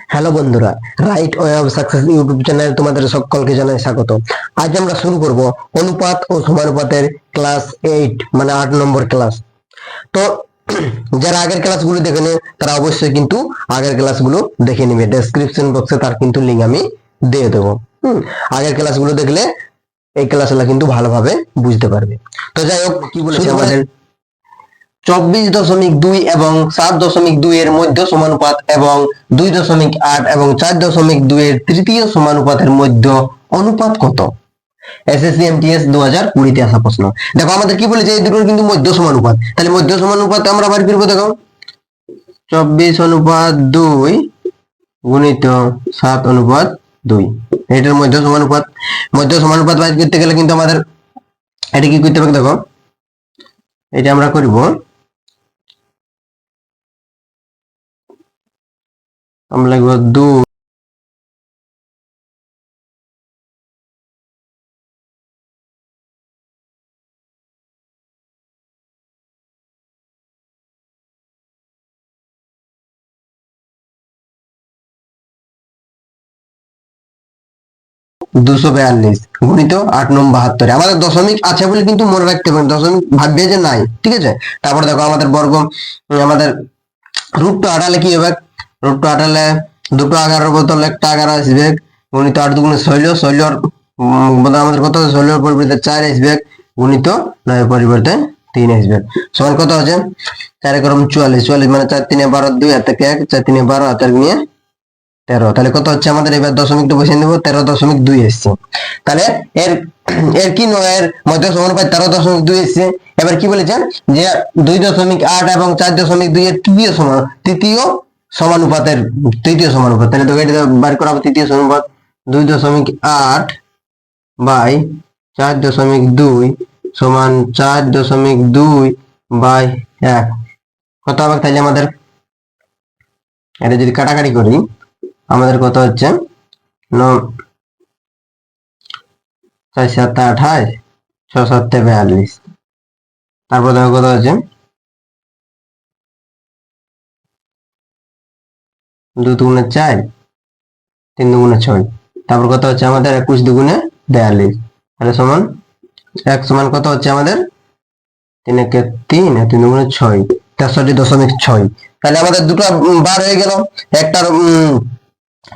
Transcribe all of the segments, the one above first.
Hello বন্ধুরা, right way of success YouTube চ্যানেলে তোমাদের সকলকে জানাই স্বাগত। আজ আমরা শুরু করব অনুপাত ও সমানুপাতের ক্লাস 8 মানে 8 নম্বর ক্লাস। তো যারা আগের ক্লাসগুলো দেখেনি তারা অবশ্যই কিন্তু আগের ক্লাসগুলো দেখে নিবে। ডেসক্রিপশন বক্সে তার কিন্তু লিংক আমি দিয়ে দেবো। আগের ক্লাসগুলো দেখলে এই ক্লাসগুলো কিন্তু ভালোভাবে বুঝতে পারবে। তো যাই হোক, কি বলেছে আমাদের 24.2 এবং 7.2 এর মধ্য সমানুপাত এবং 2.8 এবং 4.2 এর তৃতীয় সমানুপাতের মধ্য অনুপাত কত? এসএসসি এমটিএস 2020 আসা প্রশ্ন। দেখো আমাদের কি বলেছে, এই দুটোর কিন্তু মধ্য সমানুপাত। তাহলে মধ্য সমানুপাত আমরা বার করবো। দেখো 24/2 গুণিত 7/2, এটার মধ্য সমানুপাত। মধ্য সমানুপাত বার করতে গেলে কিন্তু আমাদের এটা কি করতে হবে? দেখো এটা আমরা করব, আমরা লিখব 2 242 গুণিত 8×72। আমাদের দশমিক আছে বলে কিন্তু মনে রাখতে পারেন, দশমিক ভাববে যে নাই, ঠিক আছে। তারপর দেখো আমাদের বর্গ, আমাদের √2 আটালে কি হবে? √2 আটালে 2টো 11 বদলে একটা 11 আসবে, গুণিত 8 2 16, 16 বদলে আমাদের কত? 16 পরিবর্তে 4 আসবে, গুণিত 9 পরিবর্তে 3 আসবে, সমান কত আছে? 4 গরম 44, 44 মানে 4 3 12, 2 হাতে 1, 4 3 12 হাতের নিয়ে 13। তাহলে কত হচ্ছে আমাদের? এবার দশমিকটা বসিয়ে দেবো, 13.2 এসছে। তাহলে এর এর কি নয়, এর মধ্য সমানুপাত 13.2 এসছে। এবার কি বলেছেন যে 2.8 এবং 4.2 এর তৃতীয় সমানুপাতের তৃতীয় সমানুপাত। তাহলে তো এটা বার করা হবে তৃতীয় সমানুপাত। 2.8 বাই 4.2 সমান 4.2 বাই 1 কত হবে? তাহলে আমাদের এটা যদি কাটাকাটি করি আমাদের কত হচ্ছে? 4 7 28, 6 7 42। তারপর দেখো কত হচ্ছে? 2 2 4, 3 2 6। তারপর কত হচ্ছে আমাদের? 21 2 42। তাহলে সমান 1 সমান কত হচ্ছে আমাদের? 3 1 3 3 2 6, 63.6। তাহলে আমাদের দুটো বার হয়ে গেল। একটার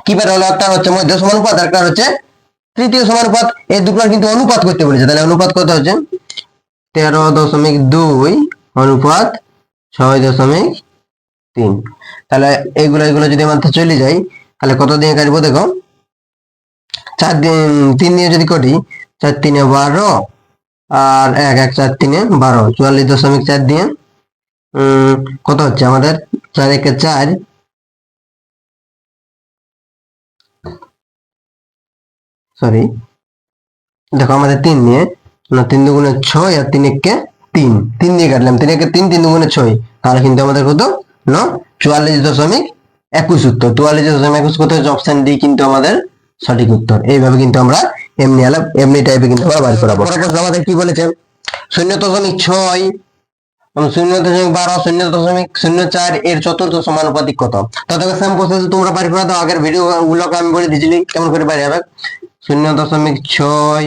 কি বের হলো? একটা হচ্ছে মধ্য সমানুপাত, একটা হচ্ছে তৃতীয় সমানুপাত। এই দুটোর কিন্তু অনুপাত করতে বলেছে। তাহলে অনুপাত কত হচ্ছে? 13.2 অনুপাত 6.3। তাহলে এইগুলো যদি আমাদের চলে যাই তাহলে কত দিয়ে কাটবো? দেখো 4 দিন 3 দিয়ে যদি করি, 4 3 12 আর 1 1 4 3 12, 44.4 দিয়ে কত হচ্ছে আমাদের? 4 1 4, সরি দেখো আমাদের 3 নিয়ে 3 2 6 আর 3 1 3, 3 দিয়ে কাটলাম, 3 1 3 3 2 6। তাহলে কিন্তু আমাদের কত? 44.21 উত্তর। 44.21 কত হচ্ছে? অপশন ডি কিন্তু আমাদের সঠিক উত্তর। এইভাবে কিন্তু আমরা এমনি টাইপে কিন্তু আমরা বার করাবো। আমাদের কি বলেছে? 0.6, 0.12, 0.04 এর চতুর্থ সমানুপাতিক কত? তাহলে সেম প্রসেস তোমরা বার করে দাও। আগের ভিডিও গুলোকে আমি বলে দিয়েছিলি কেমন করে বার হবে। 0.6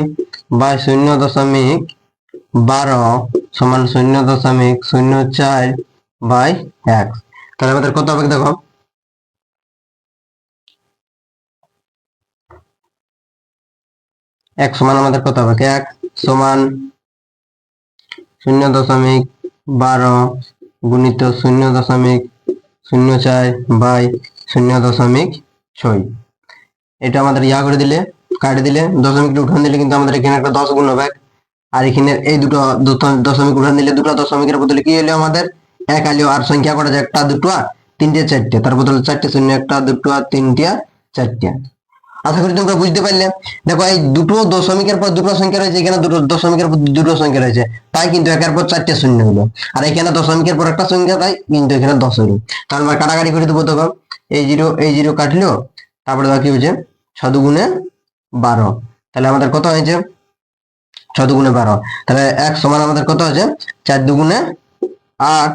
বা 0.12 সমান 0.04 বাই 1। তাহলে আমাদের কত হবে? দেখো এক সমান আমাদের কত হবে? 1 সমান 0.12 গুণিত 0.04 বাই 0.6। এটা আমাদের ইয়া করে দিলে, কাটে দিলে, দশমিকটা উঠান দিলে কিন্তু আমাদের এখানে একটা 10 গুণ হবে। আর এখানে এই দুটো দশমিক উঠান দিলে দুটো দশমিকের বদলে কি হলো আমাদের? 1 আলো। আর সংখ্যা করা যায় একটা দুটো তিনটে চারটে, তার বদলে 4টে শূন্য, একটা দুটো তিনটে চারটে। আশা করি তোমরা বুঝতে পারলে। দেখো এই দুটো দশমিকের পর দুটো সংখ্যা রয়েছে, এখানে দুটো দশমিকের পর দুটো সংখ্যা রয়েছে, তাই কিন্তু একের পর 4টে শূন্য হলো। আর এখানে দশমিকের পর একটা সংখ্যা, তাই কিন্তু এখানে 10 হলো। তাহলে আমরা কাটাকাটি করে দেবো। তখন এই জিরো কাটলো, তারপরে কি হয়েছে? 6 2 12। তাহলে আমাদের কত হয়েছে? 6 2 12। তাহলে 1 সমান আমাদের কত আছে? 4 2 8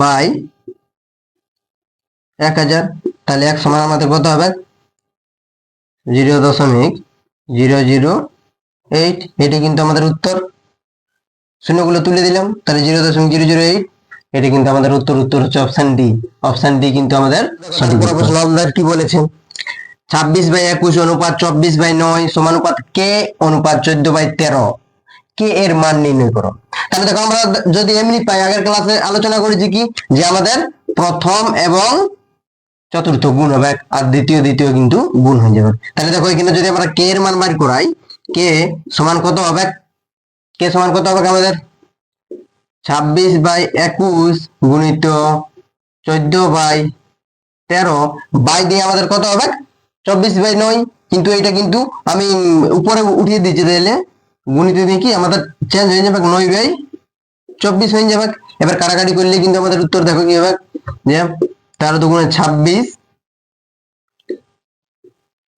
বাই 1000। তাহলে 1 সমান আমাদের কত হবে 0.008। এটা কিন্তু আমাদের উত্তর, শূন্যগুলো তুলে দিলাম, তাহলে 0.008 এটা কিন্তু আমাদের উত্তর। উত্তর হচ্ছে অপশন ডি। অপশন ডি কিন্তু আমাদের সঠিক প্রশ্ন। আমাদের কি বলেছেন 26/21 অনুপাত 24/9 সমানুপাত কে অনুপাত 14/13 কে এর মান নির্ণয় করো। তাহলে দেখো আমরা যদি এমনি পাই, আগের ক্লাসে আলোচনা করেছি কি যে আমাদের প্রথম এবং চতুর্থ গুণ হবে আর দ্বিতীয় কিন্তু গুণ হয়ে যাবে। তাহলে দেখো এখানে যদি আমরা কে এর মান বার করাই, কে সমান কত হবে, কে সমান কত হবে আমাদের 26/21 গুণিত 14/13 বাই দিয়ে আমাদের কত হবে 24/9। কিন্তু এটা কিন্তু আমি উপরে উঠিয়ে দিচ্ছি, তাহলে গুণিত দিয়ে কি আমাদের চেঞ্জ হয়ে যাবে 9/24 হয়ে যাবে। এবার কাটাকাটি করলে কিন্তু আমাদের উত্তর দেখো কি হবে যে 13 দুগুণে 26,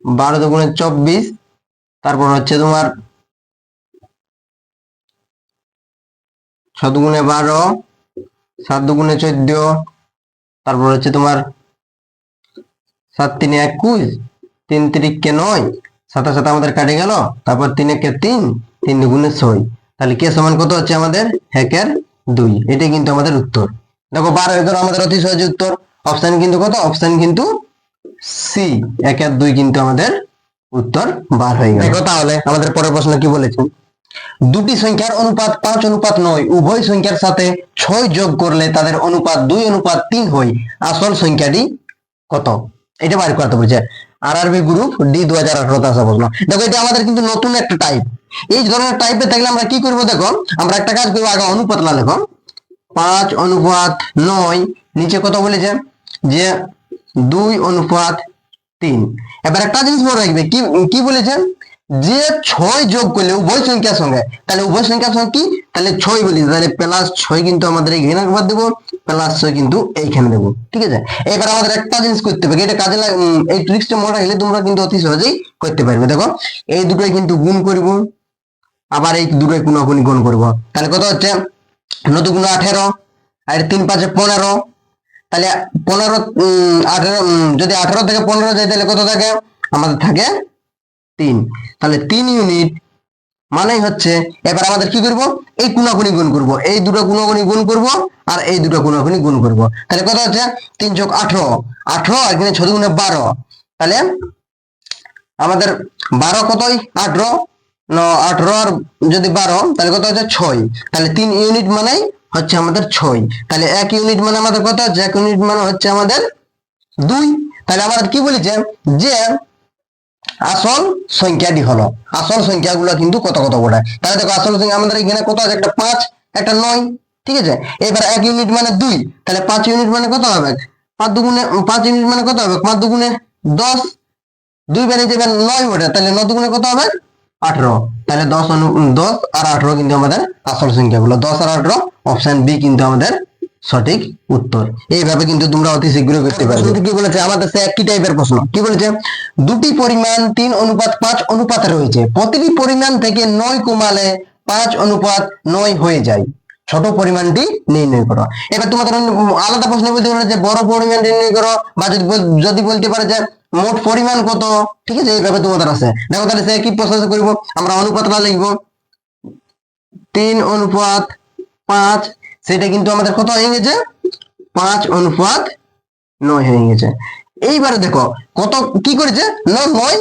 12 দুগুণে 24, তারপর হচ্ছে তোমার 6 দুগুণে 12, 7 দুগুণে 14, তারপর হচ্ছে তোমার 7 3 21, 3 3 9, 7 7 আমাদের কাটে গেল, তারপর 3 1 3, 3 দুগুণে 6। তাহলে কে সমান কত হচ্ছে আমাদের 1/2। এটাই কিন্তু আমাদের উত্তর। দেখো 12 আমাদের অতি সহজ উত্তর। অপশন কিন্তু কত, অপশন কিন্তু সি 1/2 কিন্তু আমাদের উত্তর বার হয়ে গেল। দেখো তাহলে আমাদের পরের প্রশ্ন কি বলেছেন, দুটি সংখ্যার অনুপাত 5:9 উভয় সংখ্যার সাথে 6 যোগ করলে তাদের অনুপাত 2:3 হয়, আসল সংখ্যাটি কত। এটা বার করতে বলছে। আরআরবি গ্রুপ ডি 2018 আসা প্রশ্ন। দেখো এটা আমাদের কিন্তু নতুন একটা টাইপ। এই ধরনের টাইপে থাকলে আমরা কি করব, দেখো আমরা একটা কাজ করবো, আগে অনুপাত না লেখো 5:9, নিচে কত বলেছে যে 2:3। এবার একটা জিনিস মনে রাখবে, কি কি বলেছেন যে 6 যোগ করলে উভয় সংখ্যার সঙ্গে, তাহলে উভয় সংখ্যার সঙ্গে কি, তাহলে 6 বলেছে, তাহলে +6 কিন্তু আমাদের এইখানে একবার দেবো, +6 কিন্তু এইখানে দেবো, ঠিক আছে। এবার আমাদের একটা জিনিস করতে হবে, এটা কাজে এই ট্রিক্সটা মনে রাখলে তোমরা কিন্তু অতি সহজেই করতে পারবে। দেখো এই দুটোই কিন্তু গুণ করব, আবার এই দুটোই কোনাকুনি গুণ করব, তাহলে কত হচ্ছে 9 × 18 আর 3 5 15। তাহলে 15 18 যদি 18 থেকে 15 যায় তাহলে কত থাকে আমাদের থাকে 3। তাহলে 3 ইউনিট মানেই হচ্ছে, এবার আমাদের কি করব, এই কোনাকুনি গুণ করব, এই দুটো কোনাকুনি গুণ করব আর এই দুটো কোনাকুনি গুণ করব। তাহলে কত হচ্ছে 3 + 18, 18 আর এখানে 6 × 12, তাহলে আমাদের 12 কতই 18, 18 আর যদি 12 তাহলে কত হচ্ছে 6। তাহলে 3 ইউনিট মানেই হচ্ছে আমাদের 6। তাহলে 1 ইউনিট মানে আমাদের কত হচ্ছে, 1 ইউনিট মানে হচ্ছে আমাদের 2। তাহলে আমাদের কি বলেছে যে আসল সংখ্যাটি হলো, আসল সংখ্যাগুলো কিন্তু কত কত গোটায়। তাহলে দেখো আসল সংখ্যা আমাদের এখানে কত আছে, একটা 5 একটা 9, ঠিক আছে। এবার 1 ইউনিট মানে 2, তাহলে 5 ইউনিট মানে কত হবে 5 দুগুণে 5 ইউনিট মানে কত হবে 5 দুগুণে 10, 2 বেড়ে যাবে 9 ওটা, তাহলে 9 দুগুণে কত হবে 18। তাহলে 10 আর 18 কিন্তু আমাদের আসল সংখ্যাগুলো, 10 আর 18 অপশন বি কিন্তু আমাদের সঠিক উত্তর। এইভাবে কিন্তু তোমরা অতি শীঘ্রই করতে পারবে। কি বলেছে আমাদের সে একই টাইপের প্রশ্ন, কি বলেছে দুটি পরিমাণ 3:5 অনুপাতে রয়েছে, প্রতিটি পরিমাণ থেকে 9 কমালে 5:9 হয়ে যায়, ছোট পরিমাণটি নির্ণয় করো। এবার তোমাদের আলাদা প্রশ্ন বলতে পারে যে বড় পরিমাণ নির্ণয় করো, বা যদি বলতে পারে যে মোট পরিমাণ কত, ঠিক আছে। এইভাবে তোমাদের আছে। দেখো তাহলে সে কি প্রসেস করব, আমরা অনুপাতটা লিখবো 3:5, সেটা কিন্তু আমাদের কত হয়ে গেছে 5:9 হয়ে গেছে। এইবারে দেখো কত কি করেছে 9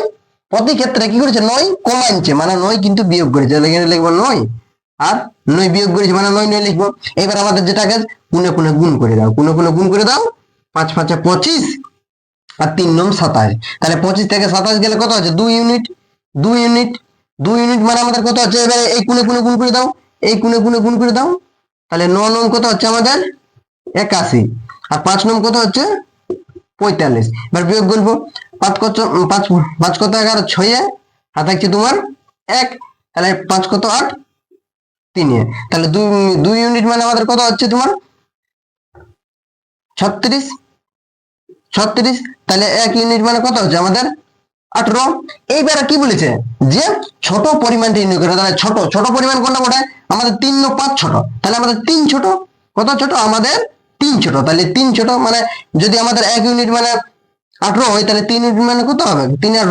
প্রতি ক্ষেত্রে কি করেছে 9 কমাইছে, মানে 9 কিন্তু বিয়োগ করেছে, এখানে লিখবো 9 আর 9 বিয়োগ করেছে মানে 9 লিখবো। এবার আমাদের যেটা কাজ কোনে কোনে গুণ করে দাও, কোনে কোনে গুণ করে দাও, 5 5 25 আর 3 9 27। তাহলে 25 থেকে 27 গেলে কত আছে 2 ইউনিট, 2 ইউনিট, 2 ইউনিট মানে আমাদের কত হচ্ছে, এবারে এই কোনে কোনে গুণ করে দাও, এই কোনে কোনে গুণ করে দাও। তাহলে 9 9 কত হচ্ছে আমাদের 81 আর 5 9 কত হচ্ছে 45। এবার বিয়োগ করবো 5 কত 5 কত 11 6 হাতে হচ্ছে তোমার 1, তাহলে 5 কত 8 3, তাহলে 2 ইউনিট মানে আমাদের কত হচ্ছে তোমার 36 36। তাহলে 1 ইউনিট মানে কত হচ্ছে আমাদের 18। এইবারে কি বলেছে যে ছোট পরিমাণটা নির্ণয় করে, তাহলে ছোট ছোট পরিমাণ কোনটা কোটায় আমাদের 3 ও 5 ছোট, তাহলে আমাদের 3 ছোট, কত ছোট আমাদের 3 ছোট। তাহলে 3 ছোট মানে যদি আমাদের 1 ইউনিট মানে 18 হয়, তাহলে 3 ইউনিট মানে কত হবে? 3 আর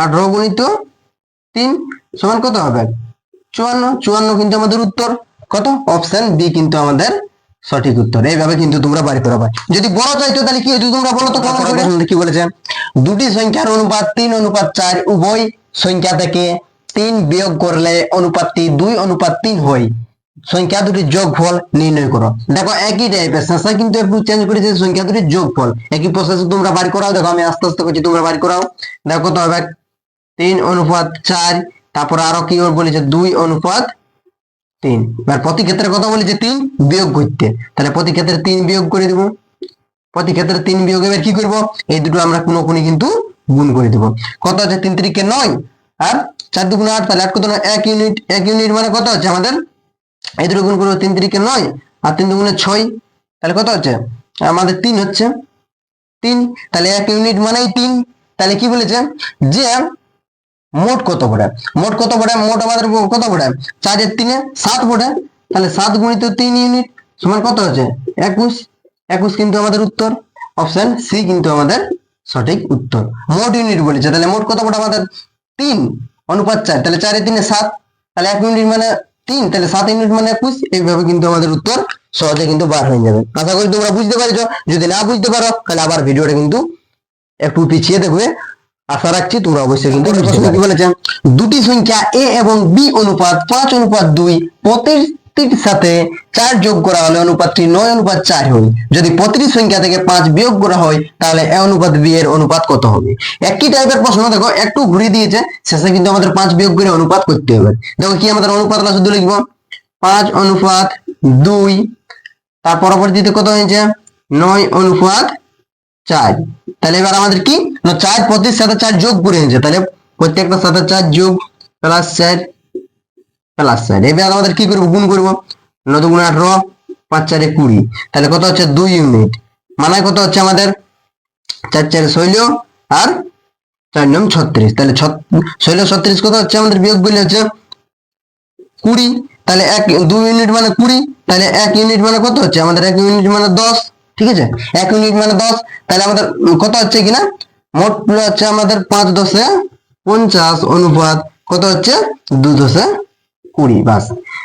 18 গুণিত 3 সমান কত হবে? 54। 54 কিন্তু আমাদের উত্তর। কত? অপশন বি কিন্তু আমাদের সঠিক উত্তর। এইভাবে কিন্তু তোমরা বাড়ি করাবে। যদি বড় চাইতো তাহলে কি হতো তোমরা বলো তো কমেন্ট করে। কি বলেছে? দুটি সংখ্যার অনুপাত 3:4 উভয় সংখ্যা থেকে 3 বিয়োগ করলে অনুপাতটি 2:3 হয়। সংখ্যা দুটির যোগফল নির্ণয় করো। দেখো একই টাইপের শেষে কিন্তু একটু চেঞ্জ করেছে, সংখ্যা দুটির যোগফল একই প্রসেসে তোমরা বাড়ি করাও। দেখো আমি আস্তে আস্তে করছি, তোমরা বাড়ি করাও। দেখো কত হবে? 3:4, তারপর আরো কি বলেছে 2:3। এবার প্রতি ক্ষেত্রে কত বলেছে? 3 বিয়োগ করতে। তাহলে প্রতি ক্ষেত্রে 3 বিয়োগ করে দেবো। প্রতি ক্ষেত্রে 3 বিয়োগ। এবার কি করবো? এই দুটো আমরা কোনো কিন্তু গুণ করে দেবো। কত আছে? 3 3 9 আর 4 2 8, তাহলে 8 কত? 1 ইউনিট। 1 ইউনিট মানে কত হচ্ছে আমাদের? এই দুটো গুণ করবো। 3 3 9 আর 3 2 6, তাহলে কত হচ্ছে আমাদের? 3 হচ্ছে 3। তাহলে 1 ইউনিট মানেই 3। তাহলে কি বলেছে যে মোট কত পড়ে? মোট কত পড়ে? মোট আমাদের কত পড়ে? 4 এর 3 7 পড়ে। তাহলে 7 গুণিত 3 ইউনিট সমান কত হচ্ছে? 21। 21 কিন্তু আমাদের উত্তর। অপশন সি কিন্তু আমাদের সঠিক উত্তর। মোট ইউনিট বলেছে, তাহলে মোট কত পড়ে আমাদের? 3:4। তাহলে 4 এর 3 7, তাহলে 1 ইউনিট মানে 3, তাহলে 7 ইউনিট মানে 21। এইভাবে কিন্তু আমাদের উত্তর সহজে কিন্তু বার হয়ে যাবে। আশা করি তোমরা বুঝতে পারছো। যদি না বুঝতে পারো তাহলে আবার ভিডিওটা কিন্তু একটু পিছিয়ে দেখবে। আশা রাখছি তোমরা অবশ্যই কিন্তু কি বলেছেন? দুটি সংখ্যা এ এবং বি অনুপাত 5:2 প্রতিটির সাথে 4 যোগ করা হলে অনুপাতটি 9:4 হয়। যদি প্রতিটি সংখ্যা থেকে 5 বিয়োগ করা হয় তাহলে এ অনুপাত বি এর অনুপাত কত হবে? একই টাইপের প্রশ্ন। দেখো একটু ঘুরিয়ে দিয়েছে, শেষে কিন্তু আমাদের 5 বিয়োগ করে অনুপাত করতে হবে। দেখো কি আমাদের অনুপাতটা শুধু লিখবো 5:2, তার পরবর্তীতে কত হয়েছে? 9:4। তাহলে এবার আমাদের কি 4 প্রতির সাথে 4 যোগ করে নিয়েছে, তাহলে প্রত্যেকটার সাথে 4 যোগ প্লাস 4 প্লাস 4। এবার আমাদের কি করবো? গুণ করবো। 9 2 18, 5 4 20, তাহলে কত হচ্ছে? 2 ইউনিট। মানে কত হচ্ছে আমাদের? 4 4 16 আর 4 9 36। তাহলে 16 36 কত হচ্ছে আমাদের? বিয়োগ করলে হচ্ছে 20। তাহলে 2 ইউনিট মানে 20। তাহলে 1 ইউনিট মানে কত হচ্ছে আমাদের? 1 ইউনিট মানে 10। ঠিক আছে, 1 ইউনিট মানে 10। তাহলে আমাদের কত হচ্ছে কিনা? মোট হচ্ছে আমাদের 5 10 50 অনুপাত কত হচ্ছে? 2 10 20। বাস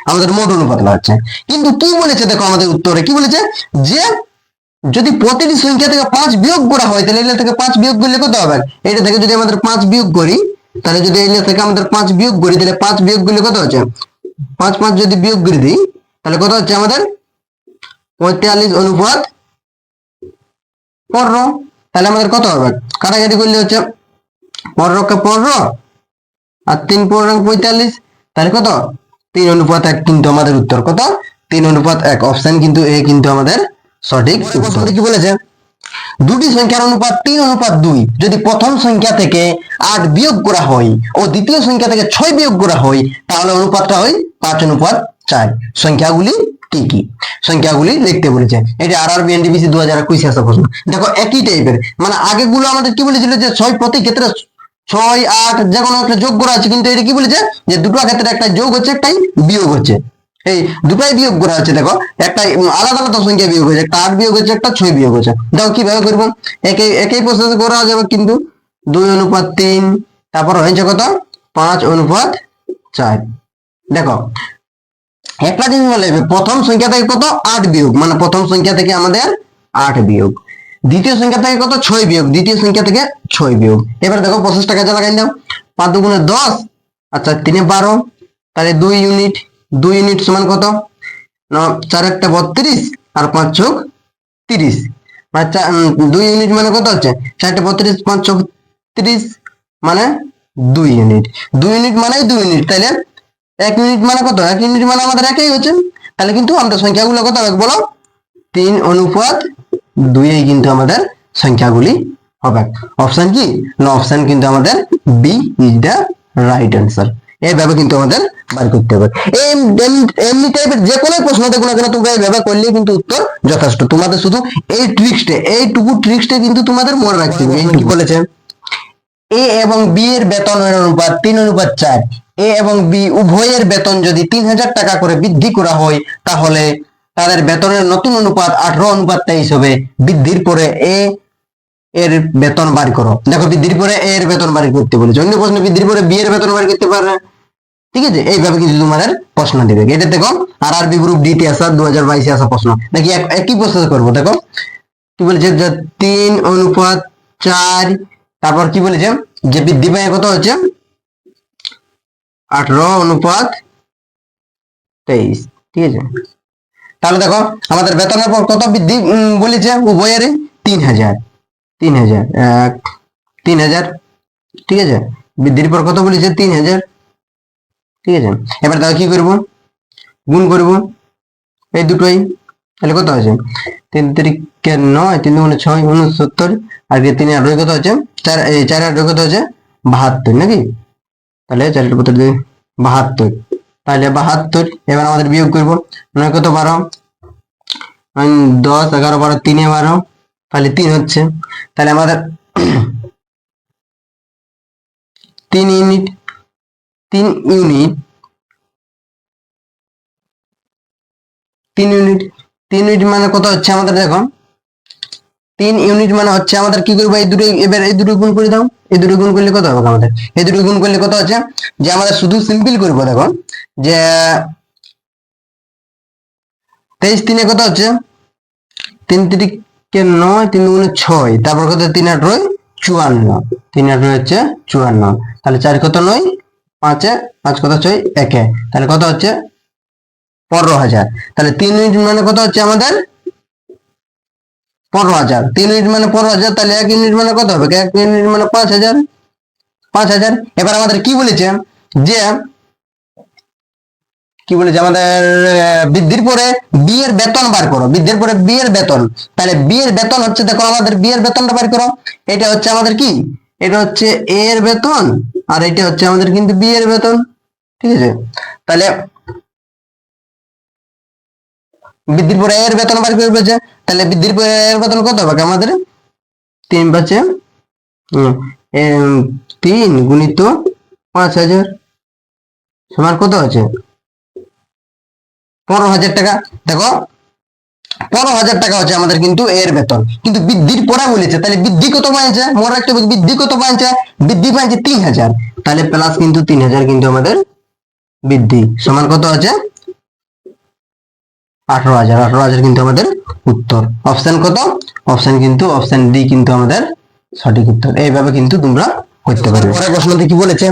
আমাদের মোট অনুপাত হচ্ছে। কিন্তু কি বলেছে দেখো আমাদের উত্তরে কি বলেছে? যে যদি প্রতিটি সংখ্যা থেকে 5 বিয়োগ করা হয় তাহলে এটা থেকে 5 বিয়োগ করলে কত হবে? এটা থেকে যদি আমাদের 5 বিয়োগ করি, তাহলে যদি এটা থেকে আমাদের 5 বিয়োগ করি তাহলে 5 বিয়োগ করলে কত হচ্ছে? 5 5 যদি বিয়োগ করে দিই তাহলে কত হচ্ছে আমাদের? 45:15। তাহলে আমাদের কত হবে? কাটাকাটি করলে হচ্ছে 15 কে 15 আর 3 15 45, তাহলে কত? 3:1 কিন্তু আমাদের উত্তর। কত? 3:1। অপশন কিন্তু এ কিন্তু আমাদের সঠিক উত্তর। কি বলেছে? দুটি সংখ্যার অনুপাত 3:2 যদি প্রথম সংখ্যা থেকে 8 বিয়োগ করা হয় ও দ্বিতীয় সংখ্যা থেকে 6 বিয়োগ করা হয় তাহলে অনুপাতটা হয় 5:4। সংখ্যাগুলি কি কি? সংখ্যাগুলি লিখতে বলেছে। এটা আরআরবি এনটিপিসি 2021 আসা প্রশ্ন। দেখো একই টাইপের, মানে আগেগুলো আমাদের কি বলেছিল যে 6 প্রতি ক্ষেত্রে 6 8 যে কোনো একটা যোগ করা আছে, কিন্তু এটা কি বলেছে যে দুটো ক্ষেত্রে একটা যোগ হচ্ছে একটাই বিয়োগ হচ্ছে। এই দুটাই বিয়োগ করা হচ্ছে। দেখো একটা আলাদা আলাদা সংখ্যা বিয়োগ হয়েছে, একটা 8 বিয়োগ হচ্ছে, একটা 6 বিয়োগ হচ্ছে। দেখো কিভাবে করবো? একই প্রসেস করা যাবে কিন্তু 2:3, তারপর হয়েছে কত? 5:4। দেখো একটা জিনিস বলে প্রথম সংখ্যা থেকে কত? 8 বিয়োগ, মানে প্রথম সংখ্যা থেকে আমাদের 8 বিয়োগ। দ্বিতীয় সংখ্যা থেকে কত? 6 বিয়োগ, দ্বিতীয় সংখ্যা থেকে 6 বিয়োগ। এবার দেখো প্রসেসটা কাজে লাগাই দাও। 5 2 10, আচ্ছা 3 12, তাহলে 2 ইউনিট। 2 ইউনিট সমান কত? 4 1 32 আর 5 6 30। 2 ইউনিট মানে কত হচ্ছে? 4 32 5 6 30 মানে 2 ইউনিট। 2 ইউনিট মানে 2 ইউনিট। তাহলে 1 ইউনিট মানে কত? 1 ইউনিট মানে আমাদের একই হচ্ছে। তাহলে কিন্তু আমাদের সংখ্যাগুলো কত হবে বলো? 3:2 কিন্তু আমাদের সংখ্যাগুলি হবে। অপশন কি? না, অপশন কিন্তু আমাদের B is the right answer. এইভাবে কিন্তু আমাদের বার করতে হবে। এমনি টাইপের যে কোনো প্রশ্ন দেখো না কেন তোমরা এইভাবে করলে কিন্তু উত্তর যথেষ্ট। তোমাদের শুধু এইটুকু ট্রিক্সটা কিন্তু তোমাদের মনে রাখতে হবে। কি বলেছে? এ এবং বি এর বেতনের অনুপাত 3:4। এ এবং বি উভয়ের বেতন যদি 3000 টাকা করে বৃদ্ধি করা হয় তাহলে তাদের বেতনের নতুন অনুপাত 18:23 হবে। বৃদ্ধির পরে এ এর বেতন বার করো। দেখো বৃদ্ধির পরে এর বেতন বার করতে বলেছে, অন্য প্রশ্ন বৃদ্ধির পরে বি এর বেতন বার করতে পারে, ঠিক আছে? এইভাবে কিন্তু তোমাদের প্রশ্ন দিবে। এটা দেখো আরআরবি গ্রুপ ডি তে আসা 2022 আসা প্রশ্ন নাকি একই প্রসেস করবো। দেখো কি বলেছে যে 3:4, তারপর কি বলেছে যে বৃদ্ধি পায় কত হচ্ছে 18:23, ঠিক আছে? তাহলে দেখো আমাদের বেতনের পর কত বৃদ্ধি বলেছে উভয়ের 3,000, 3,000, ঠিক আছে? বৃদ্ধির পর কত বলেছে 3,000, ঠিক আছে? এবার দেখো কি করবো, গুণ করবো এই দুটোই, তাহলে কত আছে 3×9, 3×6 69, আর 3 কত আছে 4 কত আছে 72 নাকি? তাহলে 4 কত 72, তাহলে 72। এবার আমাদের বিয়োগ করবো 9 কত 12, 10 11 12 3 12, তাহলে 3 হচ্ছে। তাহলে আমাদের 3 ইউনিট 3 ইউনিট 3 ইউনিট 3 ইউনিট মানে কত হচ্ছে আমাদের, দেখো 3 ইউনিট মানে হচ্ছে আমাদের কি করবো, এই দুটো, এবার এই দুটো গুণ করে দাও। এই দুটো গুণ করলে কত হবে আমাদের, এই দুটো গুণ করলে কত হচ্ছে যে আমাদের শুধু সিম্পল করবো। দেখো যে 23 3 কত হচ্ছে 3×9, 3×6, তারপর কত 3×8 54, 3×8 হচ্ছে 54, তাহলে 4 কত 9, 5 5 কত 6 1, তাহলে কত হচ্ছে 15,000। তাহলে 3 ইউনিট মানে কত হচ্ছে আমাদের 15,000, 3 ইউনিট মানে 15,000, তাহলে 1 ইউনিট মানে কত হবে, 1 ইউনিট মানে 5,000, 5,000। এবার আমাদের কি বলেছে যে আমাদের বৃদ্ধির পরে বি এর বেতন বার করো, বৃদ্ধির পরে বি এর বেতন, তাহলে বি এর বেতন হচ্ছে, দেখো আমাদের বি এর বেতনটা বার করো। এটা হচ্ছে আমাদের কি, এটা হচ্ছে এ এর বেতন, আর এটা হচ্ছে আমাদের কিন্তু বি এর বেতন, ঠিক আছে? তাহলে বৃদ্ধির পরে এর বেতন বার করে বলেছে, তাহলে বৃদ্ধির পরে এর বেতন কত হবে আমাদের 3×5 3×5,000 সমান কত আছে 15,000 টাকা। দেখো 15,000 টাকা হচ্ছে আমাদের কিন্তু এর বেতন, কিন্তু বৃদ্ধির পরে বলেছে, তাহলে বৃদ্ধি কত পাইছে, মনে রাখতে হবে বৃদ্ধি কত পাইছে, বৃদ্ধি পাইছে 3,000, তাহলে প্লাস কিন্তু 3,000 কিন্তু আমাদের বৃদ্ধি সমান কত আছে 18,000, 18,000 কিন্তু আমাদের উত্তর। অপশন কত, অপশন কিন্তু অপশন ডি কিন্তু আমাদের সঠিক উত্তর। এইভাবে কিন্তু তোমরা করতে পারবে। পরের প্রশ্নতে কি বলেছে,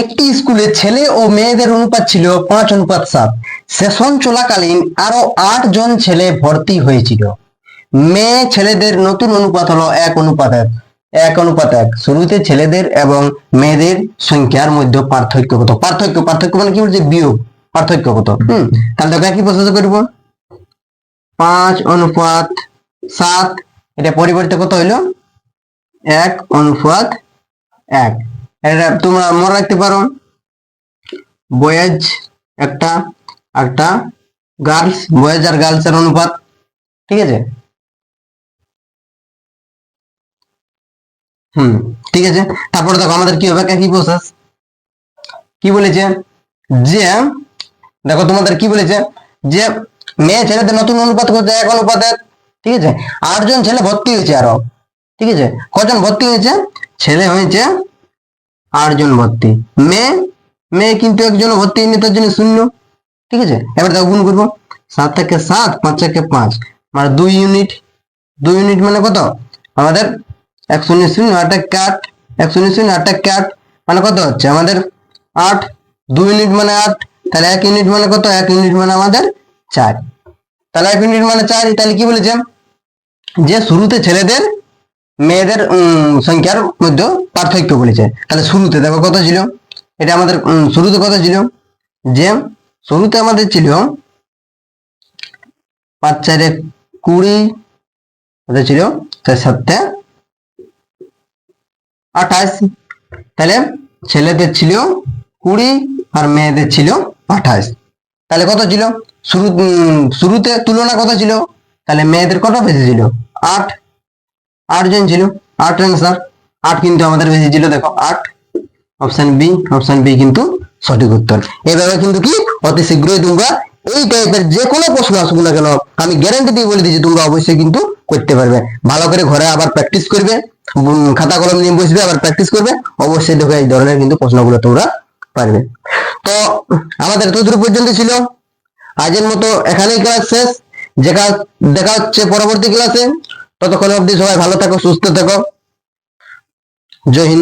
একটি স্কুলে ছেলে ও মেয়েদের অনুপাত ছিল 5:7, সেশন চলাকালীন আরো 8 জন ছেলে ভর্তি হয়েছিল, মেয়ে ছেলেদের নতুন অনুপাত হলো 1:1। শুরুতে ছেলেদের এবং মেয়েদের সংখ্যার মধ্যে পার্থক্য কত, পার্থক্য মানে কি বলছে বিয়োগ, পার্থক্য কত। তাহলে দেখো কি প্রসেস করবো, 5:7, এটা পরিবর্তে কত হইলো 1:1। এটা তোমরা মনে রাখতে পারো, বয়েজ একটা গার্লস, বয়েজ আর গার্লস এর অনুপাত, ঠিক আছে? ঠিক আছে। তারপরে দেখো আমাদের কি হবে, কি প্রসেস কি বলেছে যে, দেখো তোমাদের কি বলেছে যে মেয়ে ছেলেদের নতুন অনুপাত করছে 1:1, ঠিক আছে? 8 জন ছেলে ভর্তি হয়েছে আরো, ঠিক আছে? কজন ভর্তি হয়েছে, ছেলে হয়েছে 8 জন ভর্তি, মেয়ে কিন্তু একজন ভর্তি হয়নি, তার জন্য 0, ঠিক আছে? এবার দেখো গুণ করবো, 7 থেকে 7, 5 থেকে 5, মানে 2 ইউনিট, 2 ইউনিট মানে কত আমাদের 1:0 8 কাট, 1:0 8 কাট, মানে কত হচ্ছে আমাদের 8, 2 ইউনিট মানে 8, তাহলে 1 ইউনিট মানে কত, 1 ইউনিট মানে আমাদের 4, তাহলে 1 ইউনিট মানে 4। তাহলে কি বলেছে যে শুরুতে ছেলেদের মেয়েদের সংখ্যার মধ্যে পার্থক্য বলেছে। তাহলে শুরুতে দেখো কত ছিল, এটা আমাদের শুরুতে কত ছিল, যে শুরুতে আমাদের ছিল 5 4 20, ছিল 4 7 28, তাহলে ছেলেদের ছিল 20 আর মেয়েদের ছিল 28, তাহলে কত ছিল শুরুতে তুলনা কত ছিল, তাহলে মেয়েদের কত বেশি ছিল 8 জন ছিল, 8 অ্যান্সার, 8 কিন্তু আমাদের বেশি ছিল, দেখো 8, অপশন বি কিন্তু সঠিক উত্তর। এইভাবে কিন্তু কি অতি শীঘ্রই তোমরা এই টাইপের যে কোনো প্রশ্ন আসুক না কেন, আমি গ্যারান্টি দিয়ে বলে দিচ্ছি তোমরা অবশ্যই কিন্তু করতে পারবে। ভালো করে ঘরে আবার প্র্যাকটিস করবে, খাতা কলম নিয়ে বসবে আবার প্র্যাকটিস করবে, অবশ্যই দেখো এই ধরনের কিন্তু প্রশ্নগুলো তোমরা পারবে। তো আমাদের এতদূর পর্যন্ত ছিল, আজের মতো এখানেই ক্লাস শেষ। দেখা হচ্ছে পরবর্তী ক্লাসে। ততক্ষণ অবধি সবাই ভালো থাকো, সুস্থ থাকো। জয় হিন্দ।